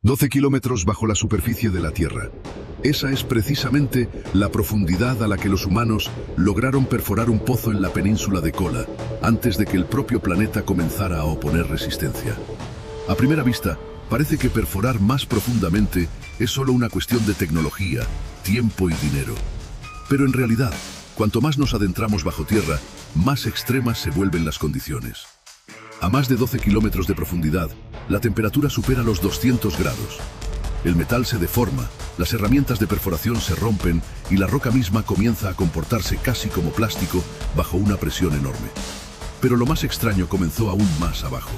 12 kilómetros bajo la superficie de la Tierra. Esa es precisamente la profundidad a la que los humanos lograron perforar un pozo en la península de Kola, antes de que el propio planeta comenzara a oponer resistencia. A primera vista, parece que perforar más profundamente es solo una cuestión de tecnología, tiempo y dinero. Pero en realidad, cuanto más nos adentramos bajo tierra, más extremas se vuelven las condiciones. A más de 12 kilómetros de profundidad, la temperatura supera los 200 grados. El metal se deforma, las herramientas de perforación se rompen y la roca misma comienza a comportarse casi como plástico bajo una presión enorme. Pero lo más extraño comenzó aún más abajo.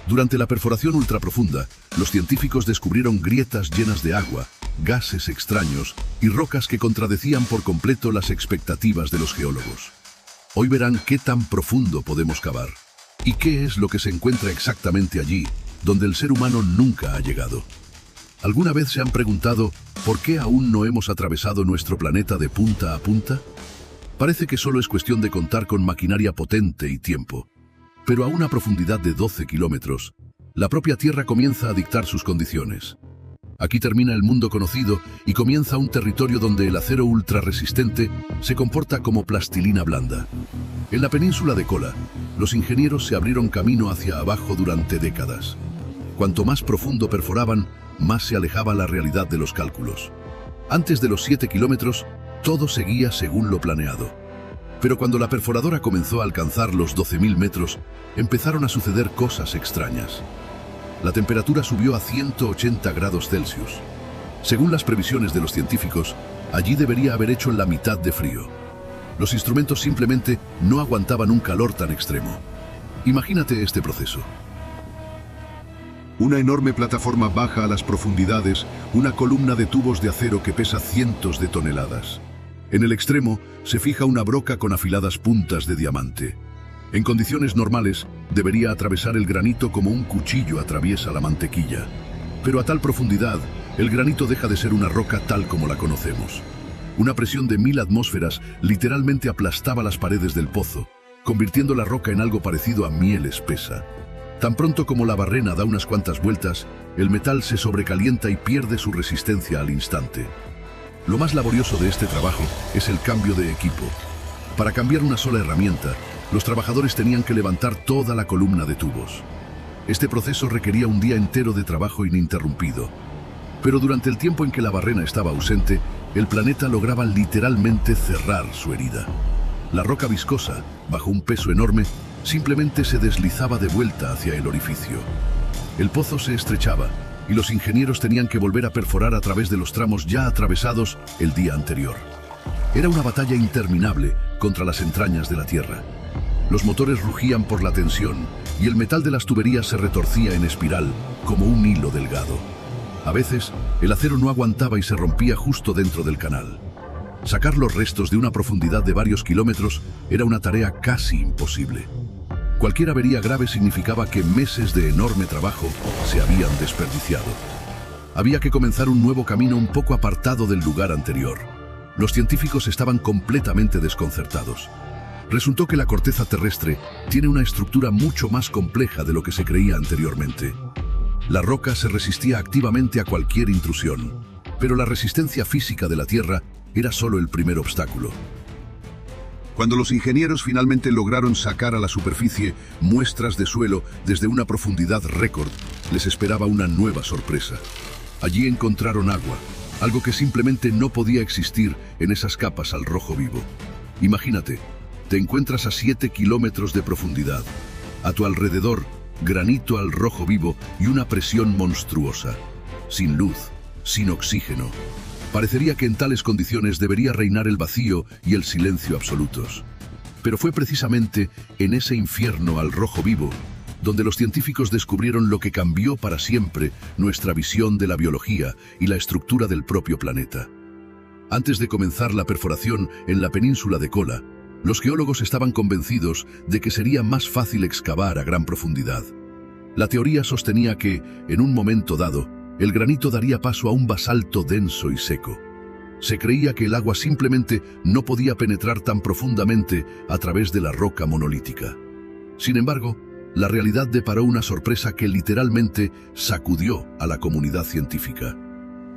Durante la perforación ultraprofunda, los científicos descubrieron grietas llenas de agua, gases extraños y rocas que contradecían por completo las expectativas de los geólogos. Hoy verán qué tan profundo podemos cavar y qué es lo que se encuentra exactamente allí, donde el ser humano nunca ha llegado. ¿Alguna vez se han preguntado por qué aún no hemos atravesado nuestro planeta de punta a punta? Parece que solo es cuestión de contar con maquinaria potente y tiempo. Pero a una profundidad de 12 kilómetros, la propia Tierra comienza a dictar sus condiciones. Aquí termina el mundo conocido y comienza un territorio donde el acero ultrarresistente se comporta como plastilina blanda. En la península de Kola, los ingenieros se abrieron camino hacia abajo durante décadas. Cuanto más profundo perforaban, más se alejaba la realidad de los cálculos. Antes de los 7 kilómetros, todo seguía según lo planeado. Pero cuando la perforadora comenzó a alcanzar los 12.000 metros, empezaron a suceder cosas extrañas. La temperatura subió a 180 grados Celsius. Según las previsiones de los científicos, allí debería haber hecho la mitad de frío. Los instrumentos simplemente no aguantaban un calor tan extremo. Imagínate este proceso. Una enorme plataforma baja a las profundidades, una columna de tubos de acero que pesa cientos de toneladas. En el extremo se fija una broca con afiladas puntas de diamante. En condiciones normales, debería atravesar el granito como un cuchillo atraviesa la mantequilla. Pero a tal profundidad, el granito deja de ser una roca tal como la conocemos. Una presión de 1000 atmósferas literalmente aplastaba las paredes del pozo, convirtiendo la roca en algo parecido a miel espesa. Tan pronto como la barrena da unas cuantas vueltas, el metal se sobrecalienta y pierde su resistencia al instante. Lo más laborioso de este trabajo es el cambio de equipo. Para cambiar una sola herramienta, los trabajadores tenían que levantar toda la columna de tubos. Este proceso requería un día entero de trabajo ininterrumpido. Pero durante el tiempo en que la barrena estaba ausente, el planeta lograba literalmente cerrar su herida. La roca viscosa, bajo un peso enorme, simplemente se deslizaba de vuelta hacia el orificio. El pozo se estrechaba y los ingenieros tenían que volver a perforar a través de los tramos ya atravesados el día anterior. Era una batalla interminable contra las entrañas de la Tierra. Los motores rugían por la tensión y el metal de las tuberías se retorcía en espiral como un hilo delgado. A veces, el acero no aguantaba y se rompía justo dentro del canal. Sacar los restos de una profundidad de varios kilómetros era una tarea casi imposible. Cualquier avería grave significaba que meses de enorme trabajo se habían desperdiciado. Había que comenzar un nuevo camino un poco apartado del lugar anterior. Los científicos estaban completamente desconcertados. Resultó que la corteza terrestre tiene una estructura mucho más compleja de lo que se creía anteriormente. La roca se resistía activamente a cualquier intrusión, pero la resistencia física de la Tierra era solo el primer obstáculo. Cuando los ingenieros finalmente lograron sacar a la superficie muestras de suelo desde una profundidad récord, les esperaba una nueva sorpresa. Allí encontraron agua, algo que simplemente no podía existir en esas capas al rojo vivo. Imagínate, te encuentras a 7 kilómetros de profundidad. A tu alrededor, granito al rojo vivo y una presión monstruosa. Sin luz, sin oxígeno. Parecería que en tales condiciones debería reinar el vacío y el silencio absolutos. Pero fue precisamente en ese infierno al rojo vivo donde los científicos descubrieron lo que cambió para siempre nuestra visión de la biología y la estructura del propio planeta. Antes de comenzar la perforación en la península de Kola, los geólogos estaban convencidos de que sería más fácil excavar a gran profundidad. La teoría sostenía que, en un momento dado, el granito daría paso a un basalto denso y seco. Se creía que el agua simplemente no podía penetrar tan profundamente a través de la roca monolítica. Sin embargo, la realidad deparó una sorpresa que literalmente sacudió a la comunidad científica.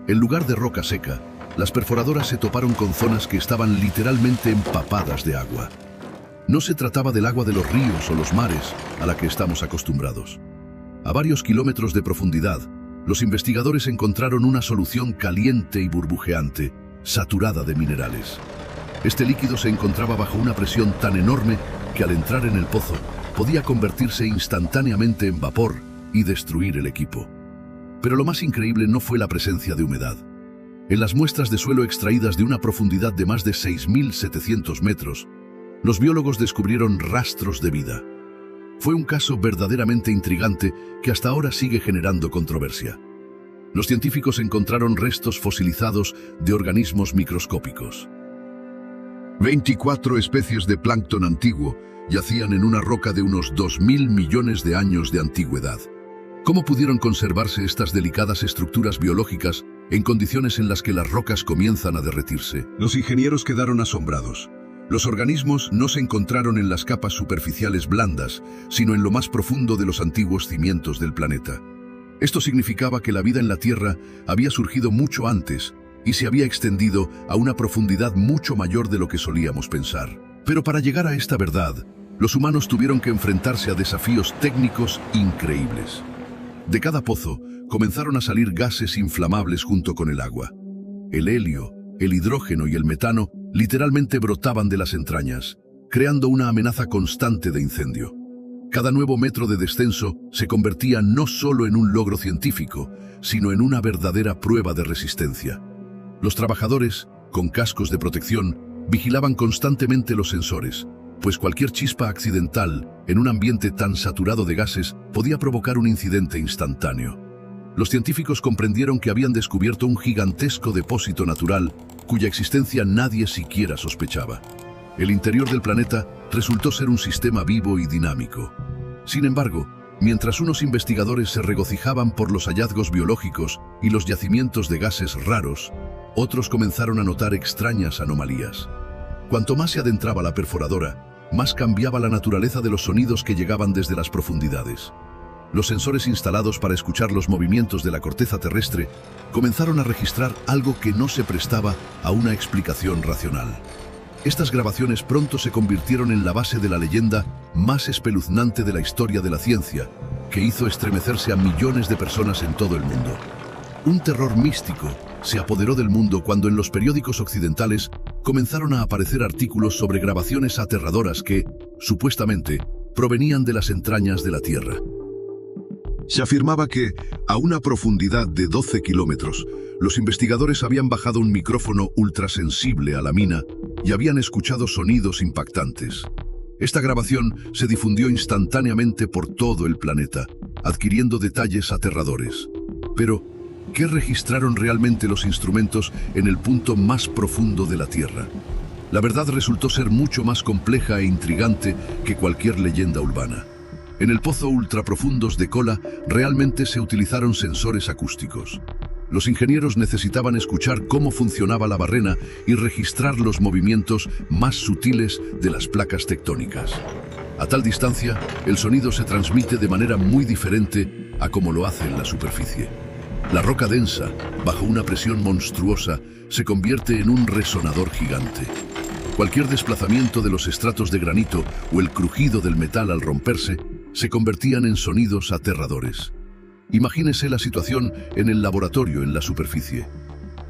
En lugar de roca seca, las perforadoras se toparon con zonas que estaban literalmente empapadas de agua. No se trataba del agua de los ríos o los mares a la que estamos acostumbrados. A varios kilómetros de profundidad, los investigadores encontraron una solución caliente y burbujeante, saturada de minerales. Este líquido se encontraba bajo una presión tan enorme que al entrar en el pozo podía convertirse instantáneamente en vapor y destruir el equipo. Pero lo más increíble no fue la presencia de humedad. En las muestras de suelo extraídas de una profundidad de más de 6.700 metros, los biólogos descubrieron rastros de vida. Fue un caso verdaderamente intrigante que hasta ahora sigue generando controversia. Los científicos encontraron restos fosilizados de organismos microscópicos. 24 especies de plancton antiguo yacían en una roca de unos 2.000 millones de años de antigüedad. ¿Cómo pudieron conservarse estas delicadas estructuras biológicas en condiciones en las que las rocas comienzan a derretirse? Los ingenieros quedaron asombrados. Los organismos no se encontraron en las capas superficiales blandas, sino en lo más profundo de los antiguos cimientos del planeta. Esto significaba que la vida en la Tierra había surgido mucho antes y se había extendido a una profundidad mucho mayor de lo que solíamos pensar. Pero para llegar a esta verdad, los humanos tuvieron que enfrentarse a desafíos técnicos increíbles. De cada pozo comenzaron a salir gases inflamables junto con el agua. El helio, el hidrógeno y el metano literalmente brotaban de las entrañas, creando una amenaza constante de incendio. Cada nuevo metro de descenso se convertía no solo en un logro científico, sino en una verdadera prueba de resistencia. Los trabajadores, con cascos de protección, vigilaban constantemente los sensores, pues cualquier chispa accidental en un ambiente tan saturado de gases podía provocar un incidente instantáneo. Los científicos comprendieron que habían descubierto un gigantesco depósito natural cuya existencia nadie siquiera sospechaba. El interior del planeta resultó ser un sistema vivo y dinámico. Sin embargo, mientras unos investigadores se regocijaban por los hallazgos biológicos y los yacimientos de gases raros, otros comenzaron a notar extrañas anomalías. Cuanto más se adentraba la perforadora, más cambiaba la naturaleza de los sonidos que llegaban desde las profundidades. Los sensores instalados para escuchar los movimientos de la corteza terrestre comenzaron a registrar algo que no se prestaba a una explicación racional. Estas grabaciones pronto se convirtieron en la base de la leyenda más espeluznante de la historia de la ciencia, que hizo estremecerse a millones de personas en todo el mundo. Un terror místico se apoderó del mundo cuando en los periódicos occidentales comenzaron a aparecer artículos sobre grabaciones aterradoras que, supuestamente, provenían de las entrañas de la Tierra. Se afirmaba que, a una profundidad de 12 kilómetros, los investigadores habían bajado un micrófono ultrasensible a la mina y habían escuchado sonidos impactantes. Esta grabación se difundió instantáneamente por todo el planeta, adquiriendo detalles aterradores. Pero, ¿qué registraron realmente los instrumentos en el punto más profundo de la Tierra? La verdad resultó ser mucho más compleja e intrigante que cualquier leyenda urbana. En el pozo ultraprofundos de Kola realmente se utilizaron sensores acústicos. Los ingenieros necesitaban escuchar cómo funcionaba la barrena y registrar los movimientos más sutiles de las placas tectónicas. A tal distancia, el sonido se transmite de manera muy diferente a como lo hace en la superficie. La roca densa, bajo una presión monstruosa, se convierte en un resonador gigante. Cualquier desplazamiento de los estratos de granito o el crujido del metal al romperse se convertían en sonidos aterradores. Imagínese la situación en el laboratorio en la superficie.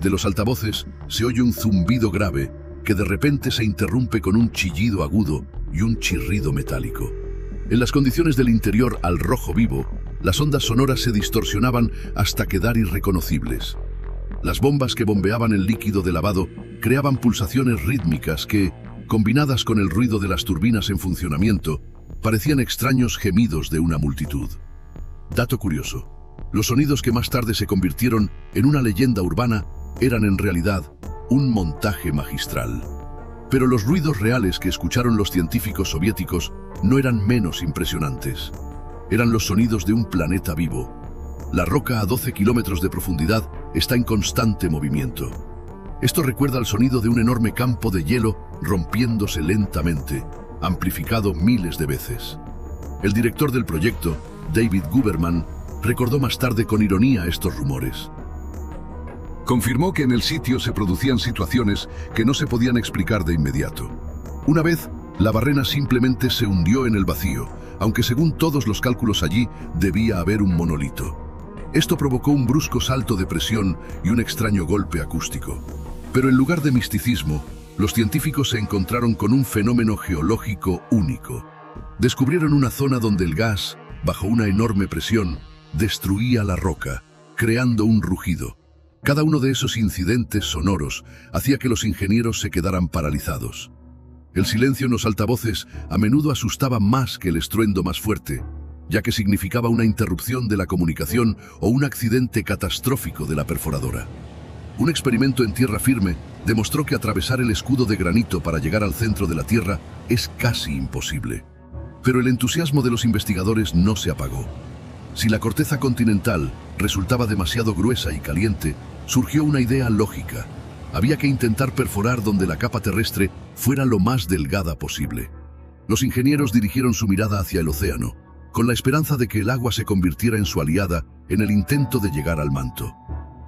De los altavoces se oye un zumbido grave que de repente se interrumpe con un chillido agudo y un chirrido metálico. En las condiciones del interior al rojo vivo, las ondas sonoras se distorsionaban hasta quedar irreconocibles. Las bombas que bombeaban el líquido de lavado creaban pulsaciones rítmicas que, combinadas con el ruido de las turbinas en funcionamiento, parecían extraños gemidos de una multitud. Dato curioso: los sonidos que más tarde se convirtieron en una leyenda urbana eran en realidad un montaje magistral. Pero los ruidos reales que escucharon los científicos soviéticos no eran menos impresionantes. Eran los sonidos de un planeta vivo. La roca a 12 kilómetros de profundidad está en constante movimiento. Esto recuerda al sonido de un enorme campo de hielo rompiéndose lentamente, amplificado miles de veces. El director del proyecto, David Guberman, recordó más tarde con ironía estos rumores. Confirmó que en el sitio se producían situaciones que no se podían explicar de inmediato. Una vez, la barrena simplemente se hundió en el vacío, aunque según todos los cálculos allí debía haber un monolito. Esto provocó un brusco salto de presión y un extraño golpe acústico. Pero en lugar de misticismo, los científicos se encontraron con un fenómeno geológico único. Descubrieron una zona donde el gas, bajo una enorme presión, destruía la roca, creando un rugido. Cada uno de esos incidentes sonoros hacía que los ingenieros se quedaran paralizados. El silencio en los altavoces a menudo asustaba más que el estruendo más fuerte, ya que significaba una interrupción de la comunicación o un accidente catastrófico de la perforadora. Un experimento en tierra firme demostró que atravesar el escudo de granito para llegar al centro de la Tierra es casi imposible. Pero el entusiasmo de los investigadores no se apagó. Si la corteza continental resultaba demasiado gruesa y caliente, surgió una idea lógica. Había que intentar perforar donde la capa terrestre fuera lo más delgada posible. Los ingenieros dirigieron su mirada hacia el océano, con la esperanza de que el agua se convirtiera en su aliada en el intento de llegar al manto.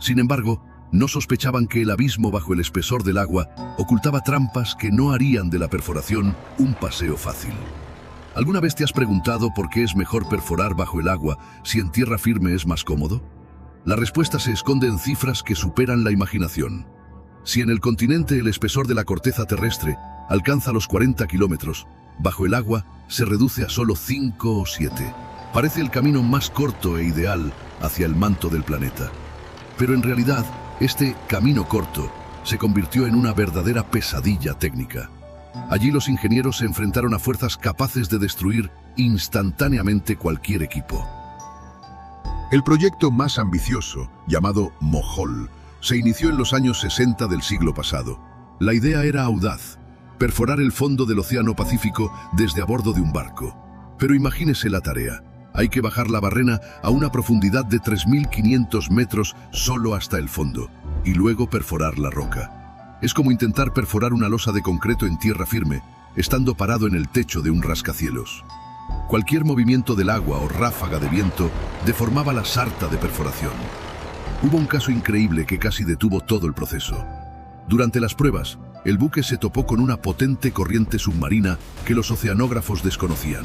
Sin embargo, no sospechaban que el abismo bajo el espesor del agua ocultaba trampas que no harían de la perforación un paseo fácil. ¿Alguna vez te has preguntado por qué es mejor perforar bajo el agua si en tierra firme es más cómodo? La respuesta se esconde en cifras que superan la imaginación. Si en el continente el espesor de la corteza terrestre alcanza los 40 kilómetros, bajo el agua se reduce a solo 5 o 7. Parece el camino más corto e ideal hacia el manto del planeta. Pero en realidad, este camino corto se convirtió en una verdadera pesadilla técnica. Allí los ingenieros se enfrentaron a fuerzas capaces de destruir instantáneamente cualquier equipo. El proyecto más ambicioso, llamado MOHOL, se inició en los años 60 del siglo pasado. La idea era audaz: perforar el fondo del Océano Pacífico desde a bordo de un barco. Pero imagínese la tarea. Hay que bajar la barrena a una profundidad de 3.500 metros solo hasta el fondo, y luego perforar la roca. Es como intentar perforar una losa de concreto en tierra firme, estando parado en el techo de un rascacielos. Cualquier movimiento del agua o ráfaga de viento deformaba la sarta de perforación. Hubo un caso increíble que casi detuvo todo el proceso. Durante las pruebas, el buque se topó con una potente corriente submarina que los oceanógrafos desconocían.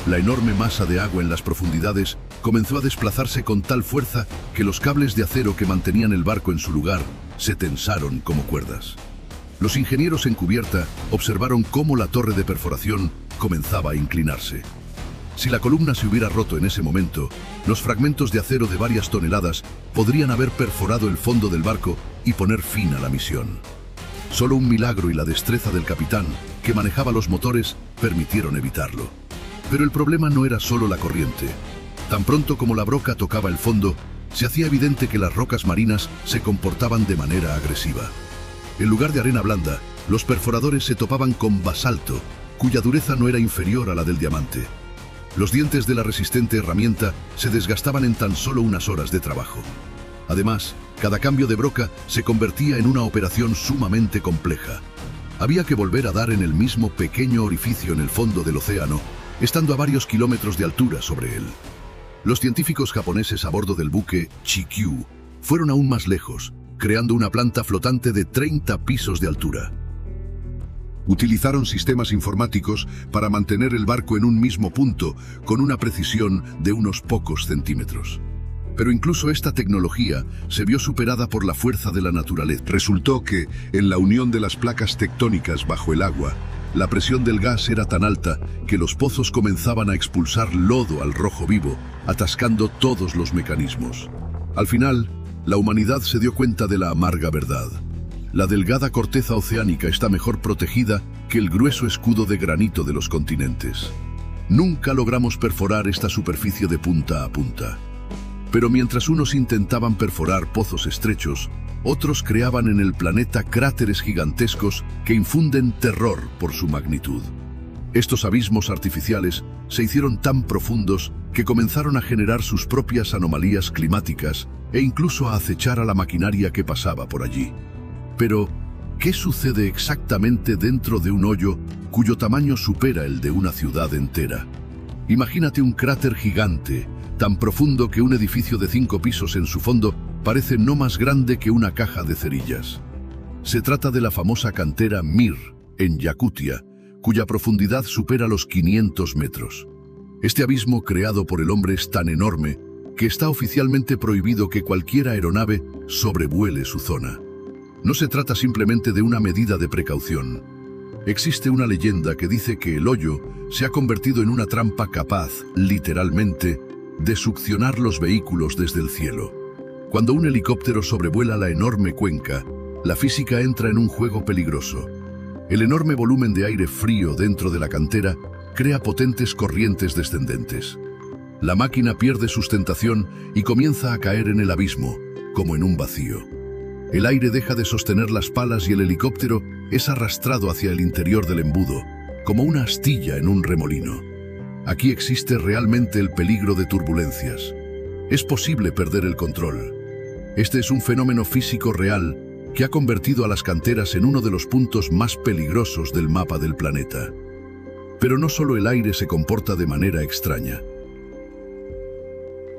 La enorme masa de agua en las profundidades comenzó a desplazarse con tal fuerza que los cables de acero que mantenían el barco en su lugar se tensaron como cuerdas. Los ingenieros en cubierta observaron cómo la torre de perforación comenzaba a inclinarse. Si la columna se hubiera roto en ese momento, los fragmentos de acero de varias toneladas podrían haber perforado el fondo del barco y poner fin a la misión. Solo un milagro y la destreza del capitán, que manejaba los motores, permitieron evitarlo. Pero el problema no era solo la corriente. Tan pronto como la broca tocaba el fondo, se hacía evidente que las rocas marinas se comportaban de manera agresiva. En lugar de arena blanda, los perforadores se topaban con basalto, cuya dureza no era inferior a la del diamante. Los dientes de la resistente herramienta se desgastaban en tan solo unas horas de trabajo. Además, cada cambio de broca se convertía en una operación sumamente compleja. Había que volver a dar en el mismo pequeño orificio en el fondo del océano, estando a varios kilómetros de altura sobre él. Los científicos japoneses a bordo del buque Chikyu fueron aún más lejos, creando una planta flotante de 30 pisos de altura. Utilizaron sistemas informáticos para mantener el barco en un mismo punto con una precisión de unos pocos centímetros. Pero incluso esta tecnología se vio superada por la fuerza de la naturaleza. Resultó que, en la unión de las placas tectónicas bajo el agua, la presión del gas era tan alta que los pozos comenzaban a expulsar lodo al rojo vivo, atascando todos los mecanismos. Al final, la humanidad se dio cuenta de la amarga verdad. La delgada corteza oceánica está mejor protegida que el grueso escudo de granito de los continentes. Nunca logramos perforar esta superficie de punta a punta. Pero mientras unos intentaban perforar pozos estrechos, otros creaban en el planeta cráteres gigantescos que infunden terror por su magnitud. Estos abismos artificiales se hicieron tan profundos que comenzaron a generar sus propias anomalías climáticas e incluso a acechar a la maquinaria que pasaba por allí. Pero, ¿qué sucede exactamente dentro de un hoyo cuyo tamaño supera el de una ciudad entera? Imagínate un cráter gigante, tan profundo que un edificio de 5 pisos en su fondo parece no más grande que una caja de cerillas. Se trata de la famosa cantera Mir, en Yakutia, cuya profundidad supera los 500 metros. Este abismo creado por el hombre es tan enorme que está oficialmente prohibido que cualquier aeronave sobrevuele su zona. No se trata simplemente de una medida de precaución. Existe una leyenda que dice que el hoyo se ha convertido en una trampa capaz, literalmente, de succionar los vehículos desde el cielo. Cuando un helicóptero sobrevuela la enorme cuenca, la física entra en un juego peligroso. El enorme volumen de aire frío dentro de la cantera crea potentes corrientes descendentes. La máquina pierde sustentación y comienza a caer en el abismo, como en un vacío. El aire deja de sostener las palas y el helicóptero es arrastrado hacia el interior del embudo, como una astilla en un remolino. Aquí existe realmente el peligro de turbulencias. Es posible perder el control. Este es un fenómeno físico real que ha convertido a las canteras en uno de los puntos más peligrosos del mapa del planeta. Pero no solo el aire se comporta de manera extraña.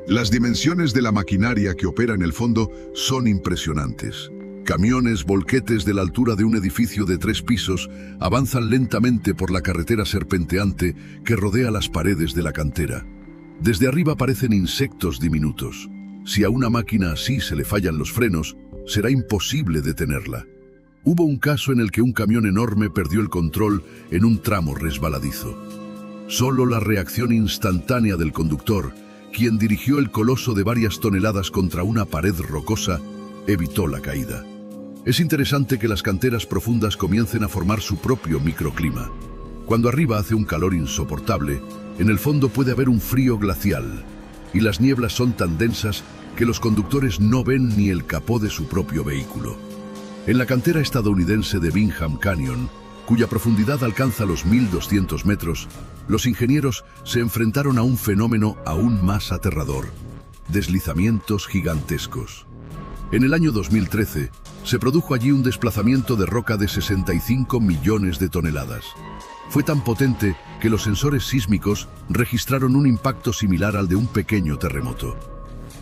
Las dimensiones de la maquinaria que opera en el fondo son impresionantes. Camiones, volquetes de la altura de un edificio de 3 pisos avanzan lentamente por la carretera serpenteante que rodea las paredes de la cantera. Desde arriba parecen insectos diminutos. Si a una máquina así se le fallan los frenos, será imposible detenerla. Hubo un caso en el que un camión enorme perdió el control en un tramo resbaladizo. Solo la reacción instantánea del conductor, quien dirigió el coloso de varias toneladas contra una pared rocosa, evitó la caída. Es interesante que las canteras profundas comiencen a formar su propio microclima. Cuando arriba hace un calor insoportable, en el fondo puede haber un frío glacial, y las nieblas son tan densas que los conductores no ven ni el capó de su propio vehículo. En la cantera estadounidense de Bingham Canyon, cuya profundidad alcanza los 1.200 metros, los ingenieros se enfrentaron a un fenómeno aún más aterrador: deslizamientos gigantescos. En el año 2013, se produjo allí un desplazamiento de roca de 65 millones de toneladas. Fue tan potente que los sensores sísmicos registraron un impacto similar al de un pequeño terremoto.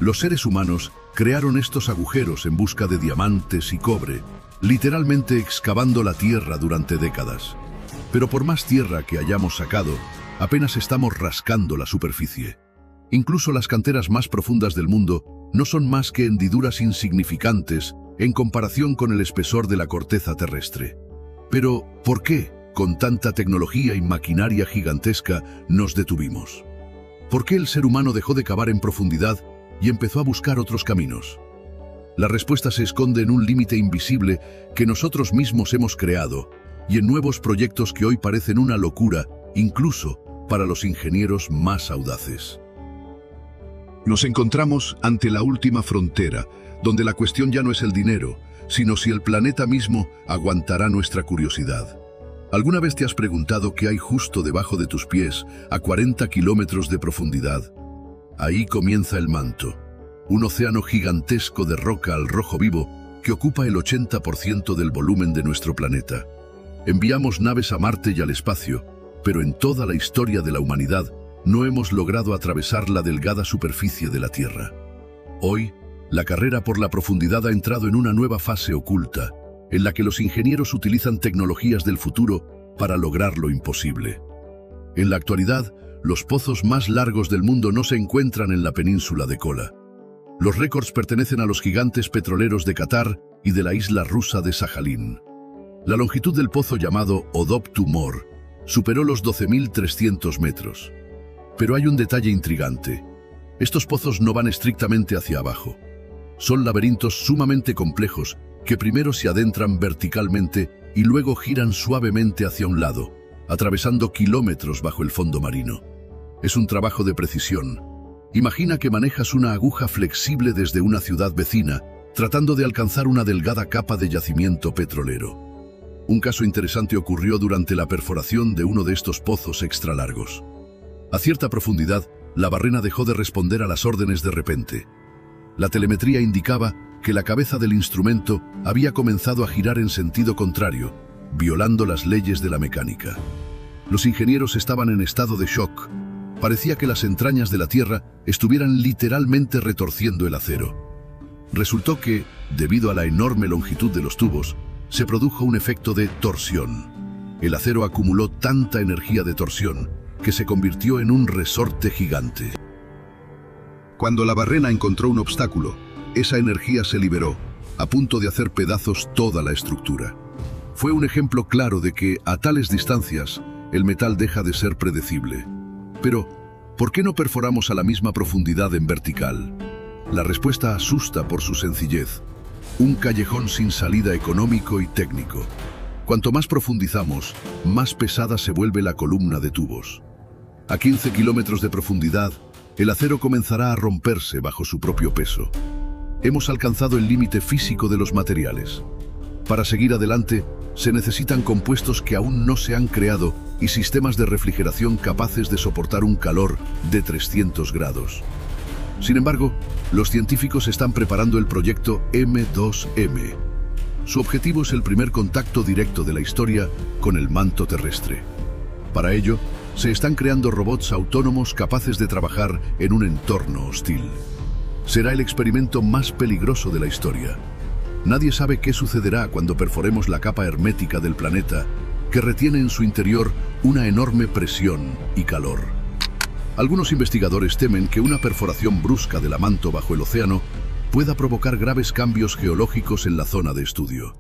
Los seres humanos crearon estos agujeros en busca de diamantes y cobre, literalmente excavando la tierra durante décadas. Pero por más tierra que hayamos sacado, apenas estamos rascando la superficie. Incluso las canteras más profundas del mundo no son más que hendiduras insignificantes en comparación con el espesor de la corteza terrestre. Pero, ¿por qué, con tanta tecnología y maquinaria gigantesca, nos detuvimos? ¿Por qué el ser humano dejó de cavar en profundidad y empezó a buscar otros caminos? La respuesta se esconde en un límite invisible que nosotros mismos hemos creado y en nuevos proyectos que hoy parecen una locura, incluso para los ingenieros más audaces. Nos encontramos ante la última frontera, donde la cuestión ya no es el dinero, sino si el planeta mismo aguantará nuestra curiosidad. ¿Alguna vez te has preguntado qué hay justo debajo de tus pies, a 40 kilómetros de profundidad? Ahí comienza el manto, un océano gigantesco de roca al rojo vivo que ocupa el 80% del volumen de nuestro planeta. Enviamos naves a Marte y al espacio, pero en toda la historia de la humanidad no hemos logrado atravesar la delgada superficie de la Tierra. Hoy, la carrera por la profundidad ha entrado en una nueva fase oculta, en la que los ingenieros utilizan tecnologías del futuro para lograr lo imposible. En la actualidad, los pozos más largos del mundo no se encuentran en la península de Kola. Los récords pertenecen a los gigantes petroleros de Qatar y de la isla rusa de Sajalín. La longitud del pozo llamado Odop Tumor superó los 12.300 metros. Pero hay un detalle intrigante. Estos pozos no van estrictamente hacia abajo. Son laberintos sumamente complejos que primero se adentran verticalmente y luego giran suavemente hacia un lado, atravesando kilómetros bajo el fondo marino. Es un trabajo de precisión. Imagina que manejas una aguja flexible desde una ciudad vecina, tratando de alcanzar una delgada capa de yacimiento petrolero. Un caso interesante ocurrió durante la perforación de uno de estos pozos extra largos. A cierta profundidad, la barrena dejó de responder a las órdenes de repente. La telemetría indicaba que la cabeza del instrumento había comenzado a girar en sentido contrario, violando las leyes de la mecánica. Los ingenieros estaban en estado de shock. Parecía que las entrañas de la Tierra estuvieran literalmente retorciendo el acero. Resultó que, debido a la enorme longitud de los tubos, se produjo un efecto de torsión. El acero acumuló tanta energía de torsión que se convirtió en un resorte gigante. Cuando la barrena encontró un obstáculo, esa energía se liberó, a punto de hacer pedazos toda la estructura. Fue un ejemplo claro de que, a tales distancias, el metal deja de ser predecible. Pero, ¿por qué no perforamos a la misma profundidad en vertical? La respuesta asusta por su sencillez. Un callejón sin salida económico y técnico. Cuanto más profundizamos, más pesada se vuelve la columna de tubos. A 15 kilómetros de profundidad, el acero comenzará a romperse bajo su propio peso. Hemos alcanzado el límite físico de los materiales. Para seguir adelante, se necesitan compuestos que aún no se han creado y sistemas de refrigeración capaces de soportar un calor de 300 grados. Sin embargo, los científicos están preparando el proyecto M2M. Su objetivo es el primer contacto directo de la historia con el manto terrestre. Para ello, se están creando robots autónomos capaces de trabajar en un entorno hostil. Será el experimento más peligroso de la historia. Nadie sabe qué sucederá cuando perforemos la capa hermética del planeta, que retiene en su interior una enorme presión y calor. Algunos investigadores temen que una perforación brusca del manto bajo el océano pueda provocar graves cambios geológicos en la zona de estudio.